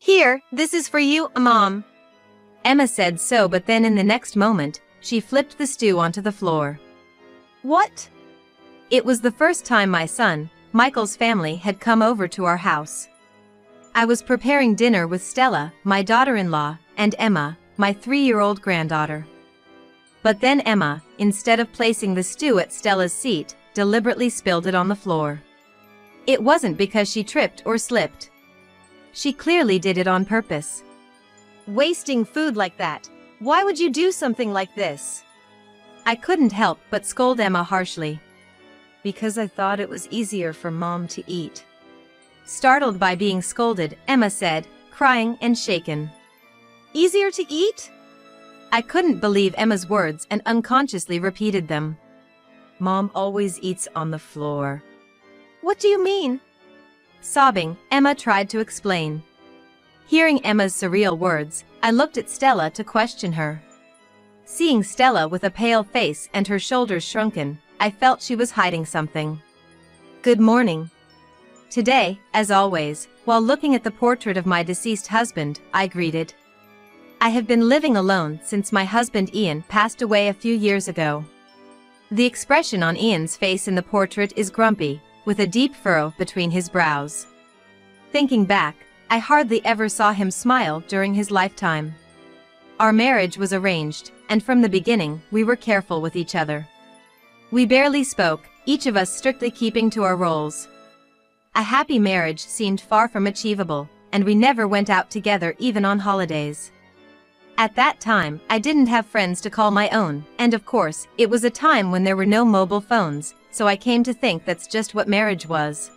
Here, this is for you, Mom. Emma said so, but then in the next moment, she flipped the stew onto the floor. What? It was the first time my son, Michael's family had come over to our house. I was preparing dinner with Stella, my daughter-in-law, and Emma, my 3-year-old granddaughter. But then Emma, instead of placing the stew at Stella's seat, deliberately spilled it on the floor. It wasn't because she tripped or slipped. She clearly did it on purpose. Wasting food like that. Why would you do something like this? I couldn't help but scold Emma harshly. Because I thought it was easier for Mom to eat. Startled by being scolded, Emma said, crying and shaken. Easier to eat? I couldn't believe Emma's words and unconsciously repeated them. Mom always eats on the floor. What do you mean? Sobbing, Emma tried to explain. Hearing Emma's surreal words, I looked at Stella to question her. Seeing Stella with a pale face and her shoulders shrunken, I felt she was hiding something. Good morning. Today, as always, while looking at the portrait of my deceased husband, I greeted. I have been living alone since my husband Ian passed away a few years ago. The expression on Ian's face in the portrait is grumpy, with a deep furrow between his brows. Thinking back, I hardly ever saw him smile during his lifetime. Our marriage was arranged, and from the beginning, we were careful with each other. We barely spoke, each of us strictly keeping to our roles. A happy marriage seemed far from achievable, and we never went out together even on holidays. At that time, I didn't have friends to call my own, and of course, it was a time when there were no mobile phones, so I came to think that's just what marriage was.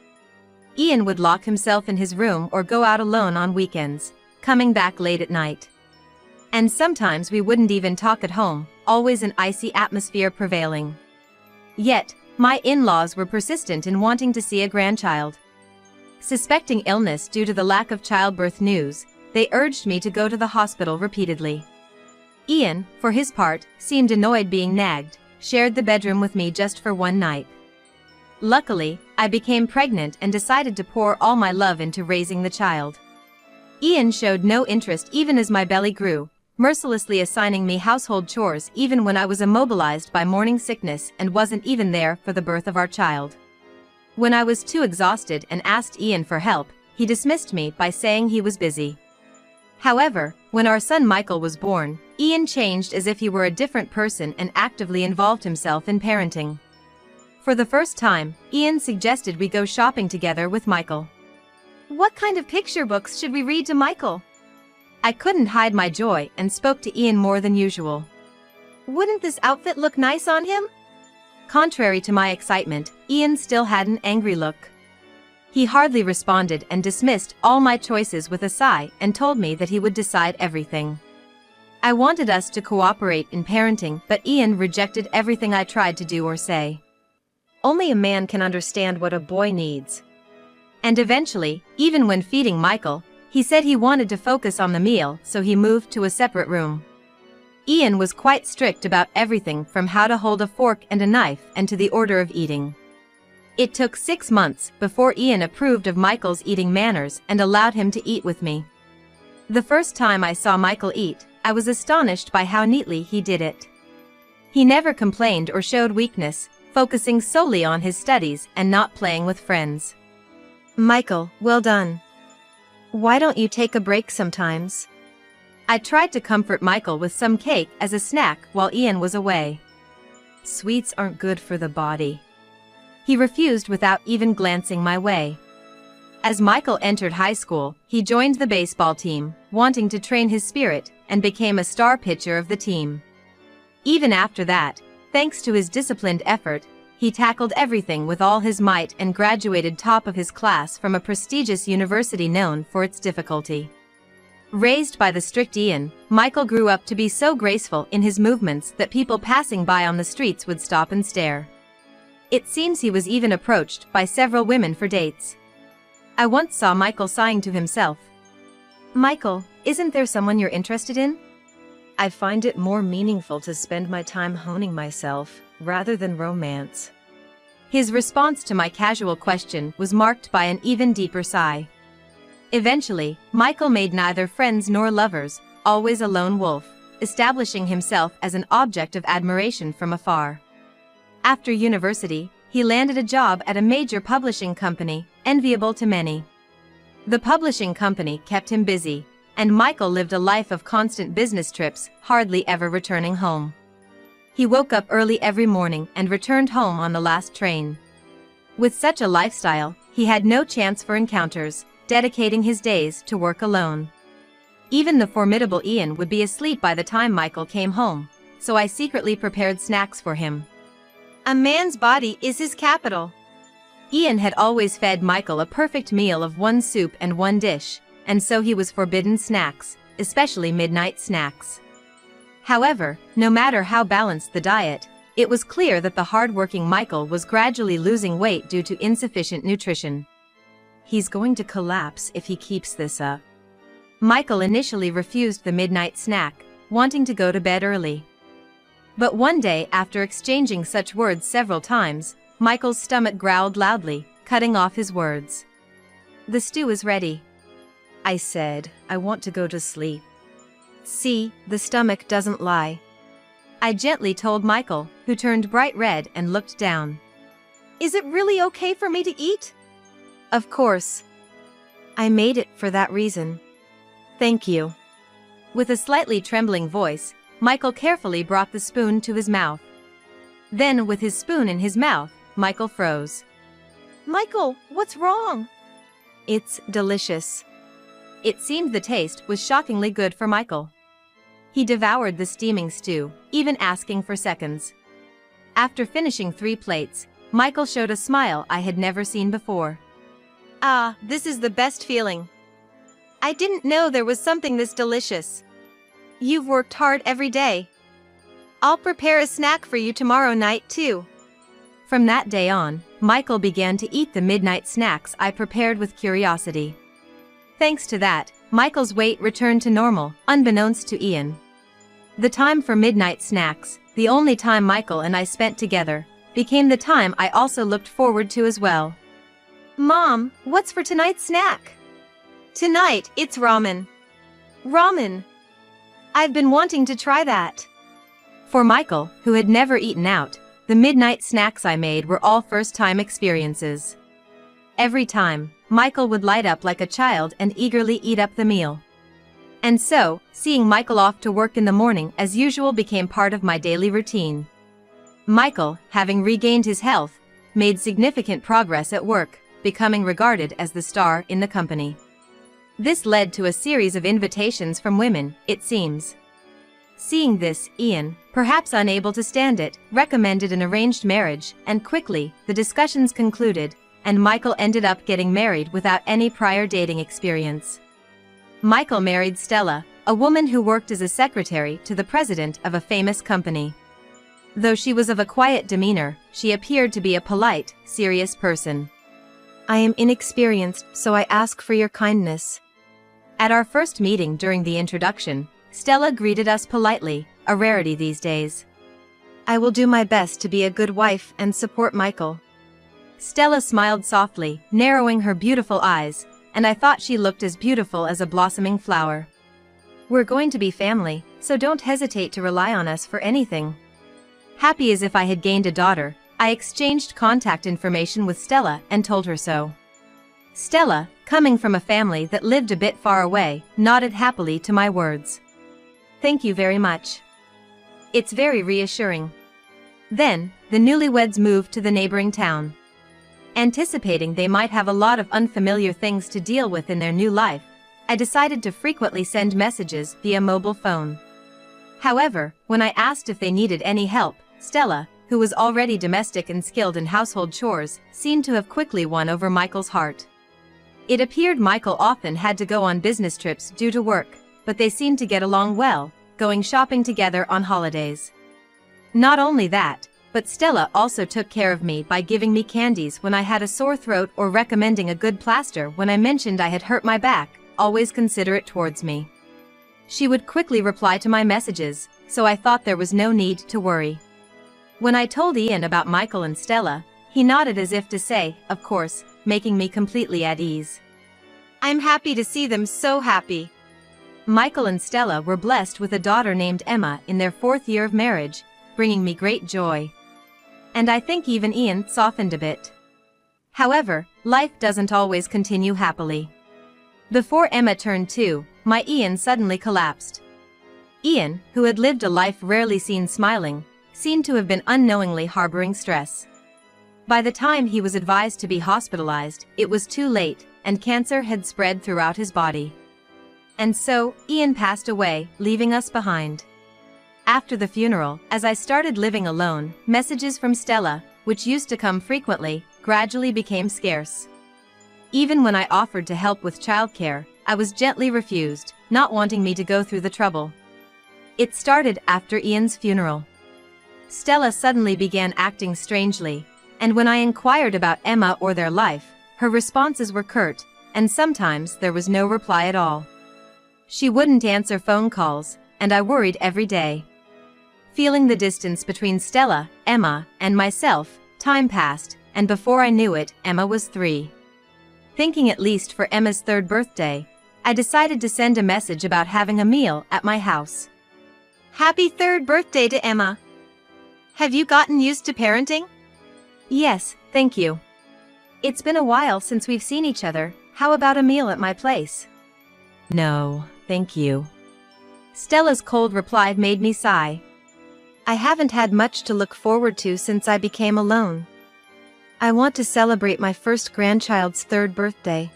Ian would lock himself in his room or go out alone on weekends, coming back late at night. And sometimes we wouldn't even talk at home, always an icy atmosphere prevailing. Yet, my in-laws were persistent in wanting to see a grandchild. Suspecting illness due to the lack of childbirth news, they urged me to go to the hospital repeatedly. Ian, for his part, seemed annoyed being nagged, shared the bedroom with me just for one night. Luckily, I became pregnant and decided to pour all my love into raising the child. Ian showed no interest even as my belly grew, mercilessly assigning me household chores even when I was immobilized by morning sickness and wasn't even there for the birth of our child. When I was too exhausted and asked Ian for help, he dismissed me by saying he was busy. However, when our son Michael was born, Ian changed as if he were a different person and actively involved himself in parenting. For the first time, Ian suggested we go shopping together with Michael. What kind of picture books should we read to Michael? I couldn't hide my joy and spoke to Ian more than usual. Wouldn't this outfit look nice on him? Contrary to my excitement, Ian still had an angry look. He hardly responded and dismissed all my choices with a sigh and told me that he would decide everything. I wanted us to cooperate in parenting, but Ian rejected everything I tried to do or say. Only a man can understand what a boy needs. And eventually, even when feeding Michael, he said he wanted to focus on the meal, so he moved to a separate room. Ian was quite strict about everything from how to hold a fork and a knife and to the order of eating. It took 6 months before Ian approved of Michael's eating manners and allowed him to eat with me. The first time I saw Michael eat, I was astonished by how neatly he did it. He never complained or showed weakness, focusing solely on his studies and not playing with friends. Michael, well done. Why don't you take a break sometimes? I tried to comfort Michael with some cake as a snack while Ian was away. Sweets aren't good for the body. He refused without even glancing my way. As Michael entered high school, he joined the baseball team, wanting to train his spirit, and became a star pitcher of the team. Even after that, thanks to his disciplined effort, he tackled everything with all his might and graduated top of his class from a prestigious university known for its difficulty. Raised by the strict Ian, Michael grew up to be so graceful in his movements that people passing by on the streets would stop and stare. It seems he was even approached by several women for dates. I once saw Michael sighing to himself. Michael, isn't there someone you're interested in? I find it more meaningful to spend my time honing myself, rather than romance. His response to my casual question was marked by an even deeper sigh. Eventually, Michael made neither friends nor lovers, always a lone wolf, establishing himself as an object of admiration from afar. After university, he landed a job at a major publishing company, enviable to many. The publishing company kept him busy, and Michael lived a life of constant business trips, hardly ever returning home. He woke up early every morning and returned home on the last train. With such a lifestyle, he had no chance for encounters, dedicating his days to work alone. Even the formidable Ian would be asleep by the time Michael came home, so I secretly prepared snacks for him. A man's body is his capital. Ian had always fed Michael a perfect meal of one soup and one dish, and so he was forbidden snacks, especially midnight snacks. However, no matter how balanced the diet, it was clear that the hard-working Michael was gradually losing weight due to insufficient nutrition. He's going to collapse if he keeps this up. Michael initially refused the midnight snack, wanting to go to bed early. But one day, after exchanging such words several times, Michael's stomach growled loudly, cutting off his words. "The stew is ready." I said, "I want to go to sleep." "See, the stomach doesn't lie," I gently told Michael, who turned bright red and looked down. "Is it really okay for me to eat?" "Of course. I made it for that reason." "Thank you." With a slightly trembling voice, Michael carefully brought the spoon to his mouth. Then, with his spoon in his mouth, Michael froze. "Michael, what's wrong?" "It's delicious." It seemed the taste was shockingly good for Michael. He devoured the steaming stew, even asking for seconds. After finishing 3 plates, Michael showed a smile I had never seen before. "Ah, this is the best feeling. I didn't know there was something this delicious. You've worked hard every day. I'll prepare a snack for you tomorrow night too." From that day on, Michael began to eat the midnight snacks I prepared with curiosity. Thanks to that, Michael's weight returned to normal, unbeknownst to Ian. The time for midnight snacks, the only time Michael and I spent together, became the time I also looked forward to as well. "Mom, what's for tonight's snack?" "Tonight, it's ramen." "Ramen? I've been wanting to try that." For Michael, who had never eaten out, the midnight snacks I made were all first-time experiences. Every time, Michael would light up like a child and eagerly eat up the meal. And so, seeing Michael off to work in the morning as usual became part of my daily routine. Michael, having regained his health, made significant progress at work, becoming regarded as the star in the company. This led to a series of invitations from women, it seems. Seeing this, Ian, perhaps unable to stand it, recommended an arranged marriage, and quickly, the discussions concluded, and Michael ended up getting married without any prior dating experience. Michael married Stella, a woman who worked as a secretary to the president of a famous company. Though she was of a quiet demeanor, she appeared to be a polite, serious person. "I am inexperienced, so I ask for your kindness." At our first meeting during the introduction, Stella greeted us politely, a rarity these days. "I will do my best to be a good wife and support Michael." Stella smiled softly, narrowing her beautiful eyes, and I thought she looked as beautiful as a blossoming flower. "We're going to be family, so don't hesitate to rely on us for anything." Happy as if I had gained a daughter, I exchanged contact information with Stella and told her so. Stella, coming from a family that lived a bit far away, nodded happily to my words. "Thank you very much. It's very reassuring." Then, the newlyweds moved to the neighboring town. Anticipating they might have a lot of unfamiliar things to deal with in their new life, I decided to frequently send messages via mobile phone. However, when I asked if they needed any help, Stella, who was already domestic and skilled in household chores, seemed to have quickly won over Michael's heart. It appeared Michael often had to go on business trips due to work, but they seemed to get along well, going shopping together on holidays. Not only that, but Stella also took care of me by giving me candies when I had a sore throat or recommending a good plaster when I mentioned I had hurt my back, always considerate towards me. She would quickly reply to my messages, so I thought there was no need to worry. When I told Ian about Michael and Stella, he nodded as if to say, of course, making me completely at ease. I'm happy to see them so happy. Michael and Stella were blessed with a daughter named Emma in their 4th year of marriage, bringing me great joy. And I think even Ian softened a bit. However, life doesn't always continue happily. Before Emma turned 2, my Ian suddenly collapsed. Ian, who had lived a life rarely seen smiling, seemed to have been unknowingly harboring stress. By the time he was advised to be hospitalized, it was too late, and cancer had spread throughout his body. And so, Ian passed away, leaving us behind. After the funeral, as I started living alone, messages from Stella, which used to come frequently, gradually became scarce. Even when I offered to help with childcare, I was gently refused, not wanting me to go through the trouble. It started after Ian's funeral. Stella suddenly began acting strangely, and when I inquired about Emma or their life, her responses were curt, and sometimes there was no reply at all. She wouldn't answer phone calls, and I worried every day. Feeling the distance between Stella, Emma, and myself, time passed, and before I knew it, Emma was 3. Thinking at least for Emma's 3rd birthday, I decided to send a message about having a meal at my house. Happy 3rd birthday to Emma! Have you gotten used to parenting? Yes, thank you. It's been a while since we've seen each other. How about a meal at my place? No, thank you. Stella's cold reply made me sigh. I haven't had much to look forward to since I became alone. I want to celebrate my first grandchild's 3rd birthday.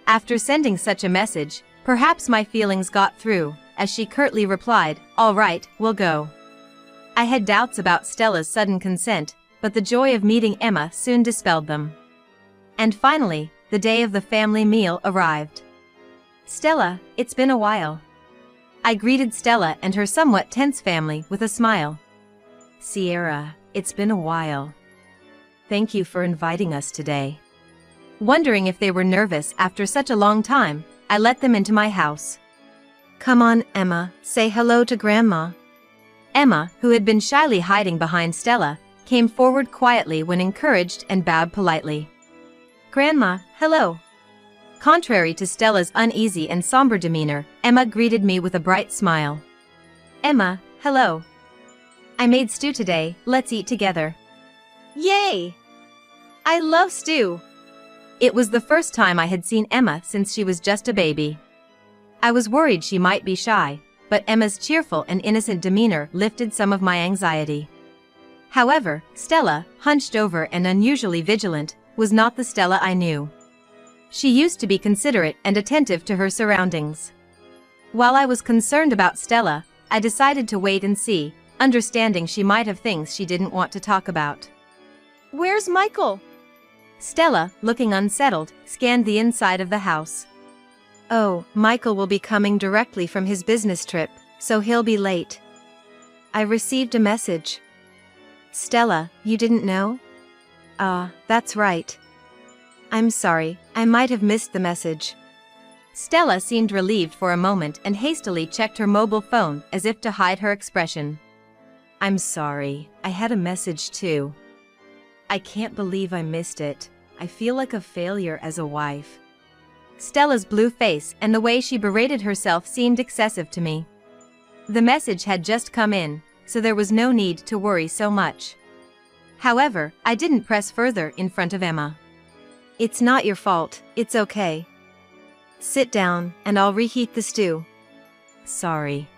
After sending such a message, perhaps my feelings got through, as she curtly replied, "All right, we'll go." I had doubts about Stella's sudden consent, but the joy of meeting Emma soon dispelled them. And finally, the day of the family meal arrived. Stella, it's been a while. I greeted Stella and her somewhat tense family with a smile. Sierra, it's been a while. Thank you for inviting us today. Wondering if they were nervous after such a long time, I let them into my house. Come on, Emma, say hello to Grandma. Emma, who had been shyly hiding behind Stella, came forward quietly when encouraged and bowed politely. Grandma, hello. Contrary to Stella's uneasy and somber demeanor, Emma greeted me with a bright smile. Emma, hello. I made stew today, let's eat together. Yay! I love stew. It was the first time I had seen Emma since she was just a baby. I was worried she might be shy, but Emma's cheerful and innocent demeanor lifted some of my anxiety. However, Stella, hunched over and unusually vigilant, was not the Stella I knew. She used to be considerate and attentive to her surroundings. While I was concerned about Stella, I decided to wait and see, understanding she might have things she didn't want to talk about. Where's Michael? Stella, looking unsettled, scanned the inside of the house. Oh, Michael will be coming directly from his business trip, so he'll be late. I received a message. Stella, you didn't know? That's right. I'm sorry, I might have missed the message. Stella seemed relieved for a moment and hastily checked her mobile phone as if to hide her expression. I'm sorry, I had a message too. I can't believe I missed it. I feel like a failure as a wife. Stella's blue face and the way she berated herself seemed excessive to me. The message had just come in, so there was no need to worry so much. However, I didn't press further in front of Emma. It's not your fault, it's okay. Sit down, and I'll reheat the stew. Sorry.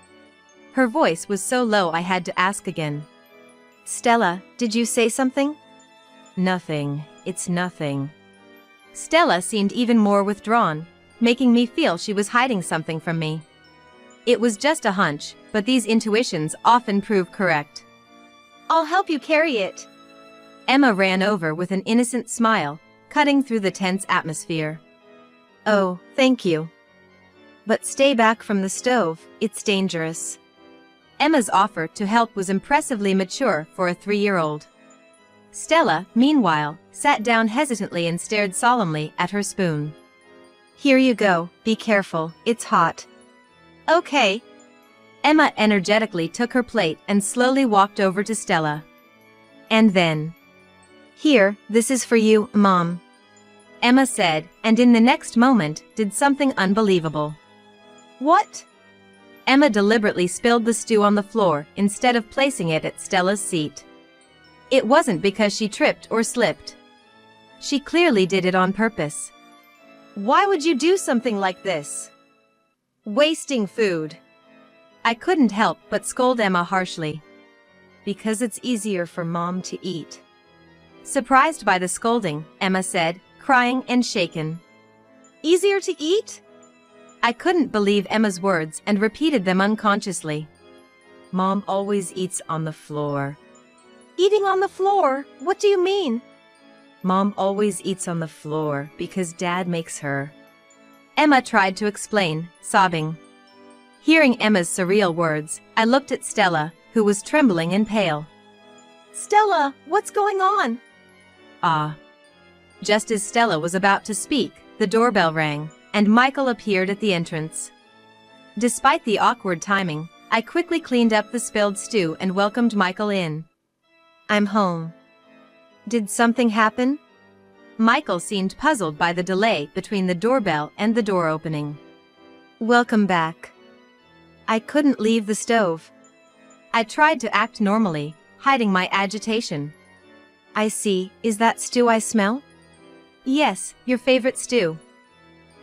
Her voice was so low I had to ask again. Stella, did you say something? Nothing, it's nothing. Stella seemed even more withdrawn, making me feel she was hiding something from me. It was just a hunch, but these intuitions often prove correct. I'll help you carry it. Emma ran over with an innocent smile, cutting through the tense atmosphere. Oh, thank you. But stay back from the stove, it's dangerous. Emma's offer to help was impressively mature for a 3-year-old. Stella, meanwhile, sat down hesitantly and stared solemnly at her spoon. Here you go, be careful, it's hot. Okay. Emma energetically took her plate and slowly walked over to Stella. And then, here, this is for you, Mom. Emma said, and in the next moment, did something unbelievable. What? Emma deliberately spilled the stew on the floor instead of placing it at Stella's seat. It wasn't because she tripped or slipped. She clearly did it on purpose. Why would you do something like this? Wasting food. I couldn't help but scold Emma harshly. Because it's easier for Mom to eat. Surprised by the scolding, Emma said, crying and shaken. Easier to eat? I couldn't believe Emma's words and repeated them unconsciously. Mom always eats on the floor. Eating on the floor? What do you mean? Mom always eats on the floor because Dad makes her. Emma tried to explain, sobbing. Hearing Emma's surreal words, I looked at Stella, who was trembling and pale. Stella, what's going on? Just as Stella was about to speak, the doorbell rang, and Michael appeared at the entrance. Despite the awkward timing, I quickly cleaned up the spilled stew and welcomed Michael in. I'm home. Did something happen? Michael seemed puzzled by the delay between the doorbell and the door opening. Welcome back. I couldn't leave the stove. I tried to act normally, hiding my agitation. I see, is that stew I smell? Yes, your favorite stew.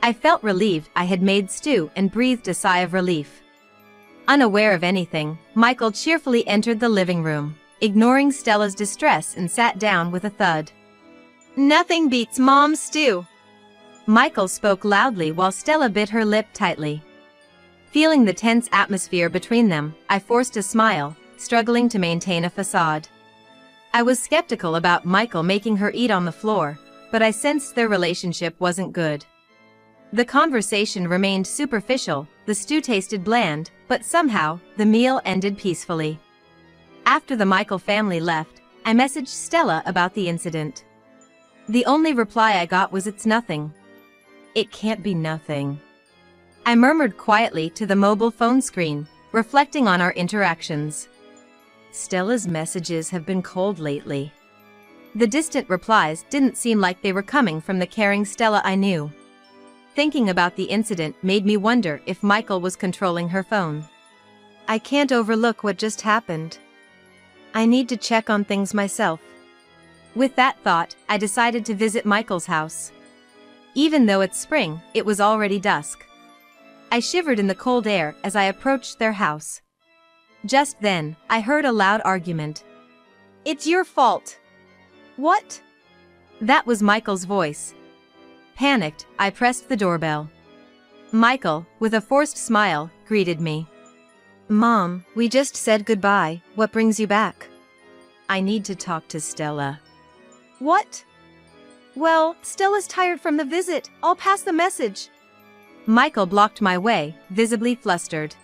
I felt relieved I had made stew and breathed a sigh of relief. Unaware of anything, Michael cheerfully entered the living room, ignoring Stella's distress and sat down with a thud. Nothing beats Mom's stew. Michael spoke loudly while Stella bit her lip tightly. Feeling the tense atmosphere between them, I forced a smile, struggling to maintain a facade. I was skeptical about Michael making her eat on the floor, but I sensed their relationship wasn't good. The conversation remained superficial, the stew tasted bland, but somehow, the meal ended peacefully. After the Michael family left, I messaged Stella about the incident. The only reply I got was it's nothing. It can't be nothing. I murmured quietly to the mobile phone screen, reflecting on our interactions. Stella's messages have been cold lately. The distant replies didn't seem like they were coming from the caring Stella I knew. Thinking about the incident made me wonder if Michael was controlling her phone. I can't overlook what just happened. I need to check on things myself. With that thought, I decided to visit Michael's house. Even though it's spring, it was already dusk. I shivered in the cold air as I approached their house. Just then, I heard a loud argument. It's your fault. What? That was Michael's voice. Panicked, I pressed the doorbell. Michael, with a forced smile, greeted me. Mom, we just said goodbye, what brings you back? I need to talk to Stella. What? Well, Stella's tired from the visit, I'll pass the message. Michael blocked my way, visibly flustered.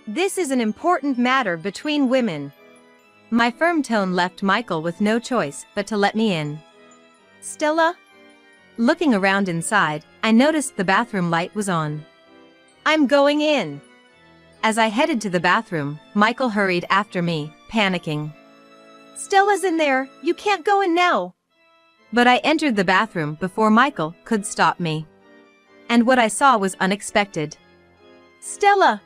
This is an important matter between women. My firm tone left Michael with no choice but to let me in. Stella? Looking around inside, I noticed the bathroom light was on. I'm going in. As I headed to the bathroom, Michael hurried after me, panicking. Stella's in there, you can't go in now. But I entered the bathroom before Michael could stop me. And what I saw was unexpected. Stella!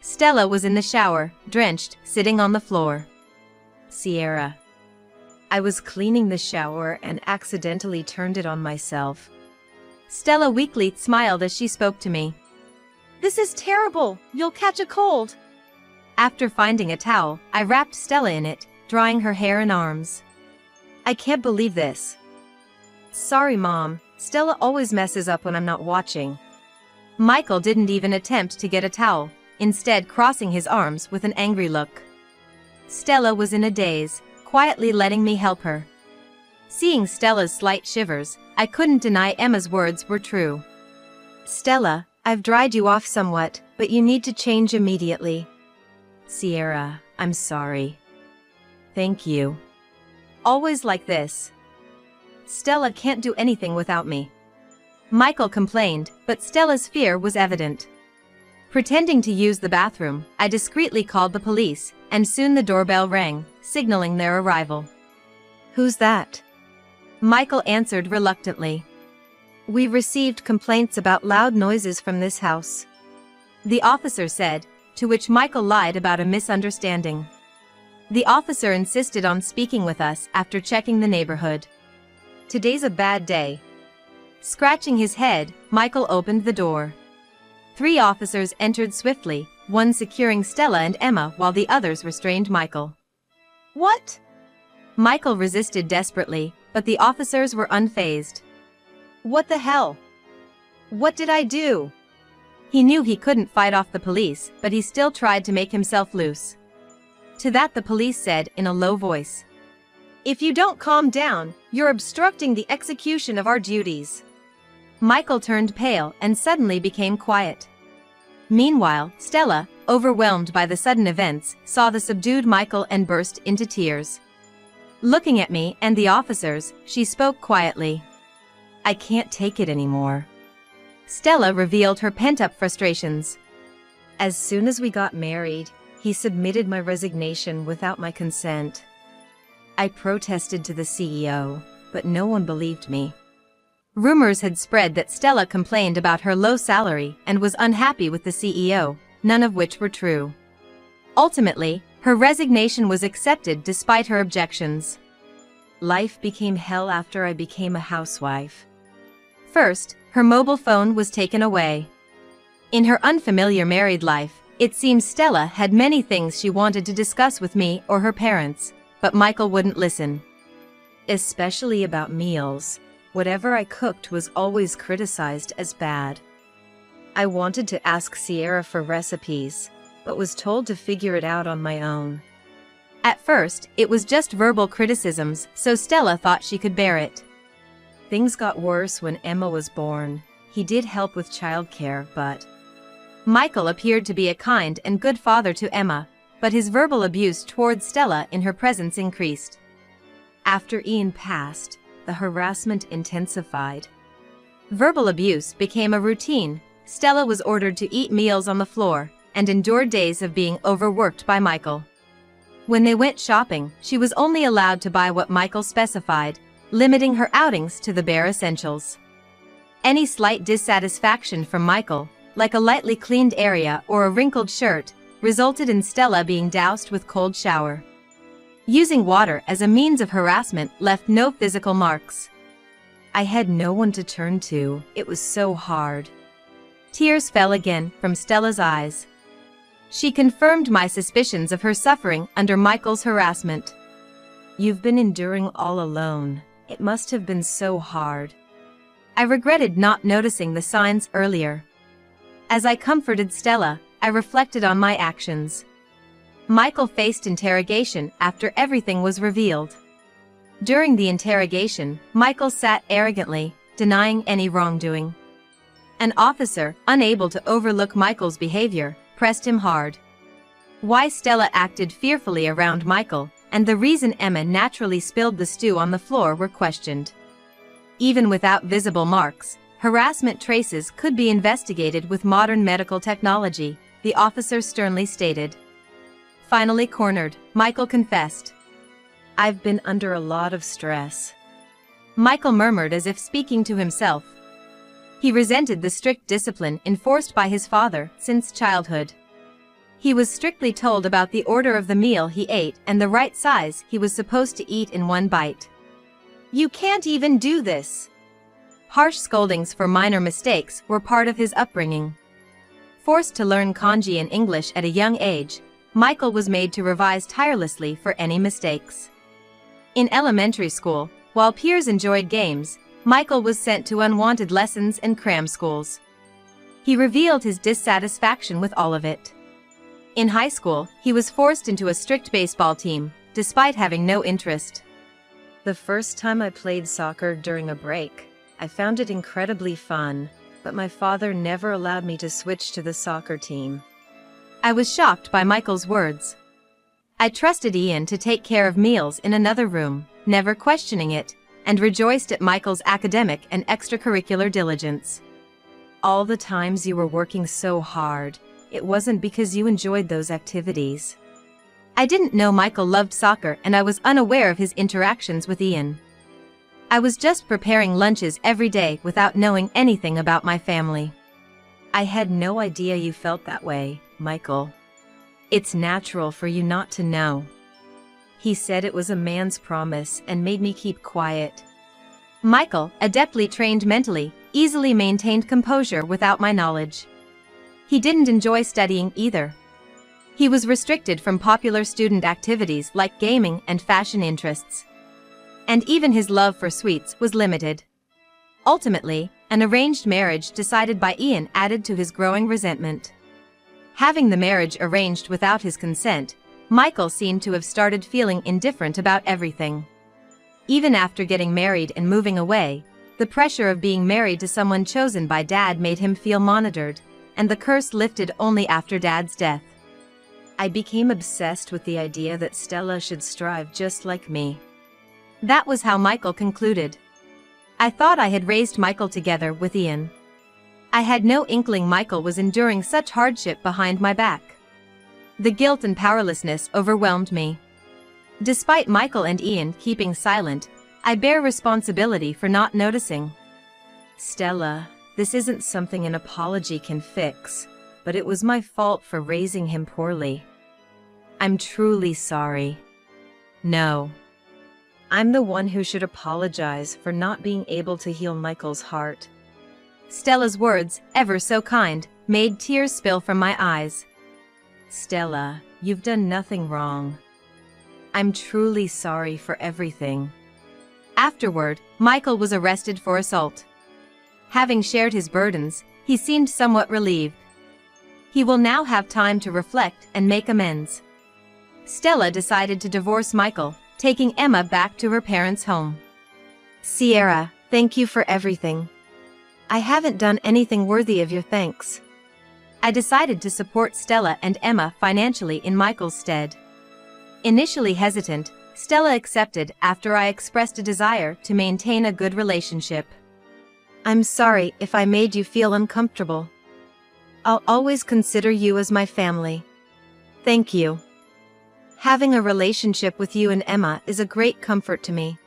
Stella was in the shower, drenched, sitting on the floor. Sierra. I was cleaning the shower and accidentally turned it on myself. Stella weakly smiled as she spoke to me. This is terrible, you'll catch a cold. After finding a towel, I wrapped Stella in it, drying her hair and arms. I can't believe this. Sorry, Mom, Stella always messes up when I'm not watching. Michael didn't even attempt to get a towel, instead crossing his arms with an angry look. Stella was in a daze, quietly letting me help her. Seeing Stella's slight shivers, I couldn't deny Emma's words were true. Stella, I've dried you off somewhat, but you need to change immediately. Sierra, I'm sorry. Thank you. Always like this. Stella can't do anything without me. Michael complained, but Stella's fear was evident. Pretending to use the bathroom, I discreetly called the police, and soon the doorbell rang, signaling their arrival. Who's that? Michael answered reluctantly. "We've received complaints about loud noises from this house," the officer said, to which Michael lied about a misunderstanding. The officer insisted on speaking with us after checking the neighborhood. "Today's a bad day." Scratching his head, Michael opened the door. 3 officers entered swiftly, one securing Stella and Emma while the others restrained Michael. "What?" Michael resisted desperately, but the officers were unfazed. "What the hell? What did I do?" He knew he couldn't fight off the police, but he still tried to make himself loose. To that the police said in a low voice, "If you don't calm down, you're obstructing the execution of our duties." Michael turned pale and suddenly became quiet. Meanwhile, Stella, overwhelmed by the sudden events, saw the subdued Michael and burst into tears. Looking at me and the officers, she spoke quietly. "I can't take it anymore." Stella revealed her pent-up frustrations. "As soon as we got married, he submitted my resignation without my consent. I protested to the CEO, but no one believed me." Rumors had spread that Stella complained about her low salary and was unhappy with the CEO, none of which were true. Ultimately, her resignation was accepted despite her objections. Life became hell after I became a housewife. First, her mobile phone was taken away. In her unfamiliar married life, it seems Stella had many things she wanted to discuss with me or her parents, but Michael wouldn't listen. Especially about meals. Whatever I cooked was always criticized as bad. I wanted to ask Sierra for recipes, but was told to figure it out on my own. At first, it was just verbal criticisms, so Stella thought she could bear it. Things got worse when Emma was born. He did help with childcare, but... Michael appeared to be a kind and good father to Emma, but his verbal abuse towards Stella in her presence increased. After Ian passed, the harassment intensified. Verbal abuse became a routine. Stella was ordered to eat meals on the floor and endured days of being overworked by Michael. When they went shopping, she was only allowed to buy what Michael specified, limiting her outings to the bare essentials. Any slight dissatisfaction from Michael, like a lightly cleaned area or a wrinkled shirt, resulted in Stella being doused with cold shower. Using water as a means of harassment left no physical marks. I had no one to turn to, it was so hard. Tears fell again from Stella's eyes. She confirmed my suspicions of her suffering under Michael's harassment. "You've been enduring all alone. It must have been so hard." I regretted not noticing the signs earlier. As I comforted Stella, I reflected on my actions. Michael faced interrogation after everything was revealed. During the interrogation, Michael sat arrogantly, denying any wrongdoing. An officer, unable to overlook Michael's behavior, pressed him hard. Why Stella acted fearfully around Michael, and the reason Emma naturally spilled the stew on the floor were questioned. Even without visible marks, harassment traces could be investigated with modern medical technology, the officer sternly stated. Finally cornered, Michael confessed. "I've been under a lot of stress." Michael murmured as if speaking to himself. He resented the strict discipline enforced by his father since childhood. He was strictly told about the order of the meal he ate and the right size he was supposed to eat in one bite. "You can't even do this." Harsh scoldings for minor mistakes were part of his upbringing. Forced to learn kanji and English at a young age, Michael was made to revise tirelessly for any mistakes. In elementary school, while peers enjoyed games, Michael was sent to unwanted lessons and cram schools. He revealed his dissatisfaction with all of it. In high school, he was forced into a strict baseball team, despite having no interest. "The first time I played soccer during a break, I found it incredibly fun, but my father never allowed me to switch to the soccer team." I was shocked by Michael's words. I trusted Ian to take care of meals in another room, never questioning it, and rejoiced at Michael's academic and extracurricular diligence. "All the times you were working so hard, it wasn't because you enjoyed those activities." I didn't know Michael loved soccer and I was unaware of his interactions with Ian. I was just preparing lunches every day without knowing anything about my family. I had no idea you felt that way, Michael. It's natural for you not to know. He said it was a man's promise and made me keep quiet. Michael, adeptly trained mentally, easily maintained composure without my knowledge. He didn't enjoy studying either. He was restricted from popular student activities like gaming and fashion interests. And even his love for sweets was limited. Ultimately, an arranged marriage decided by Ian added to his growing resentment. Having the marriage arranged without his consent, Michael seemed to have started feeling indifferent about everything. Even after getting married and moving away, the pressure of being married to someone chosen by Dad made him feel monitored, and the curse lifted only after Dad's death. I became obsessed with the idea that Stella should strive just like me. That was how Michael concluded. I thought I had raised Michael together with Ian. I had no inkling Michael was enduring such hardship behind my back. The guilt and powerlessness overwhelmed me. Despite Michael and Ian keeping silent, I bear responsibility for not noticing. Stella, this isn't something an apology can fix, but it was my fault for raising him poorly. I'm truly sorry. No. I'm the one who should apologize for not being able to heal Michael's heart. Stella's words, ever so kind, made tears spill from my eyes. Stella, you've done nothing wrong. I'm truly sorry for everything. Afterward, Michael was arrested for assault. Having shared his burdens, he seemed somewhat relieved. He will now have time to reflect and make amends. Stella decided to divorce Michael, taking Emma back to her parents' home. Sierra, thank you for everything. I haven't done anything worthy of your thanks. I decided to support Stella and Emma financially in Michael's stead. Initially hesitant, Stella accepted after I expressed a desire to maintain a good relationship. I'm sorry if I made you feel uncomfortable. I'll always consider you as my family. Thank you. Having a relationship with you and Emma is a great comfort to me.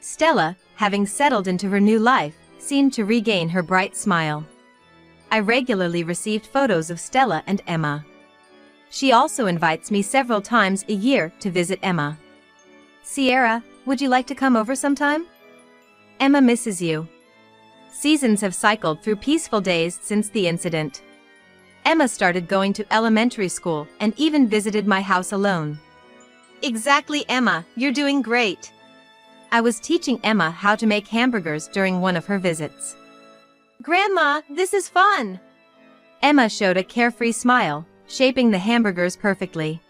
Stella, having settled into her new life, seemed to regain her bright smile. I regularly received photos of Stella and Emma. She also invites me several times a year to visit Emma. Sierra, would you like to come over sometime? Emma misses you. Seasons have cycled through peaceful days since the incident. Emma started going to elementary school and even visited my house alone. Exactly, Emma, you're doing great. I was teaching Emma how to make hamburgers during one of her visits. Grandma, this is fun. Emma showed a carefree smile, shaping the hamburgers perfectly.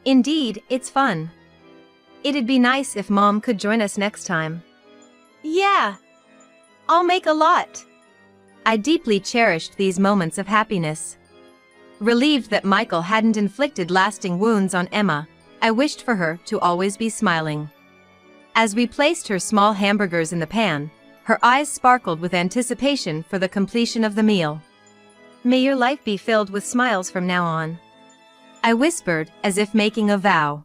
Indeed, it's fun. It'd be nice if Mom could join us next time. Yeah. I'll make a lot. I deeply cherished these moments of happiness. Relieved that Michael hadn't inflicted lasting wounds on Emma, I wished for her to always be smiling. As we placed her small hamburgers in the pan, her eyes sparkled with anticipation for the completion of the meal. May your life be filled with smiles from now on. I whispered, as if making a vow.